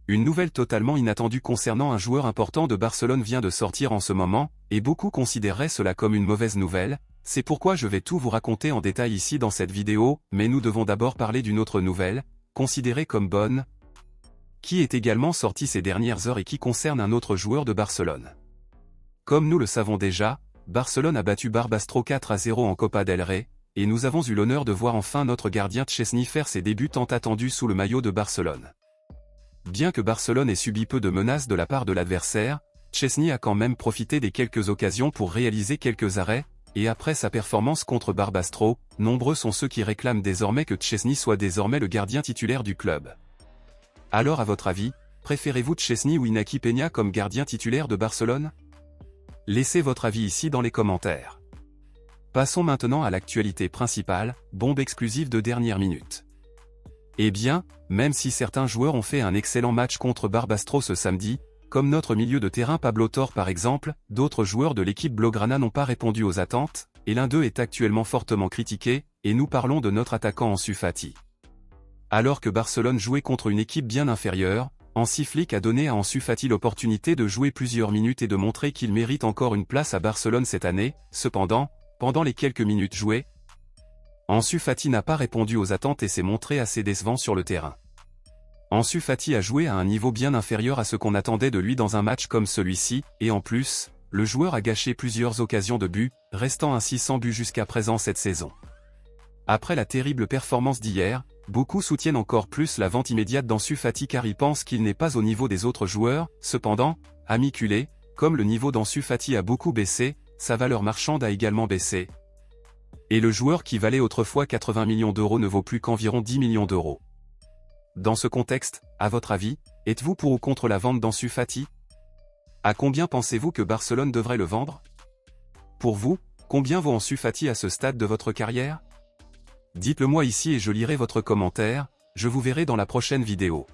Une nouvelle totalement inattendue concernant un joueur important de Barcelone vient de sortir en ce moment, et beaucoup considéreraient cela comme une mauvaise nouvelle. C'est pourquoi je vais tout vous raconter en détail ici dans cette vidéo, mais nous devons d'abord parler d'une autre nouvelle, considérée comme bonne, qui est également sortie ces dernières heures et qui concerne un autre joueur de Barcelone. Comme nous le savons déjà, Barcelone a battu Barbastro 4-0 en Copa del Rey, et nous avons eu l'honneur de voir enfin notre gardien Szczesny faire ses débuts tant attendus sous le maillot de Barcelone. Bien que Barcelone ait subi peu de menaces de la part de l'adversaire, Szczesny a quand même profité des quelques occasions pour réaliser quelques arrêts, et après sa performance contre Barbastro, nombreux sont ceux qui réclament désormais que Szczesny soit désormais le gardien titulaire du club. Alors à votre avis, préférez-vous Szczesny ou Iñaki Peña comme gardien titulaire de Barcelone? Laissez votre avis ici dans les commentaires. Passons maintenant à l'actualité principale, bombe exclusive de dernière minute. Eh bien, même si certains joueurs ont fait un excellent match contre Barbastro ce samedi, comme notre milieu de terrain Pablo Torre par exemple, d'autres joueurs de l'équipe Blaugrana n'ont pas répondu aux attentes, et l'un d'eux est actuellement fortement critiqué, et nous parlons de notre attaquant Ansu Fati. Alors que Barcelone jouait contre une équipe bien inférieure, Hansi Flick a donné à Ansu Fati l'opportunité de jouer plusieurs minutes et de montrer qu'il mérite encore une place à Barcelone cette année. Cependant, pendant les quelques minutes jouées, Ansu Fati n'a pas répondu aux attentes et s'est montré assez décevant sur le terrain. Ansu Fati a joué à un niveau bien inférieur à ce qu'on attendait de lui dans un match comme celui-ci, et en plus, le joueur a gâché plusieurs occasions de but, restant ainsi sans but jusqu'à présent cette saison. Après la terrible performance d'hier, beaucoup soutiennent encore plus la vente immédiate d'Ansu Fati car ils pensent qu'il n'est pas au niveau des autres joueurs. Cependant, amis culés, comme le niveau d'Ansu Fati a beaucoup baissé, sa valeur marchande a également baissé. Et le joueur qui valait autrefois 80 millions d'euros ne vaut plus qu'environ 10 millions d'euros. Dans ce contexte, à votre avis, êtes-vous pour ou contre la vente d'Ansu Fati? À combien pensez-vous que Barcelone devrait le vendre? Pour vous, combien vaut Ansu Fati à ce stade de votre carrière? Dites-le moi ici et je lirai votre commentaire, je vous verrai dans la prochaine vidéo.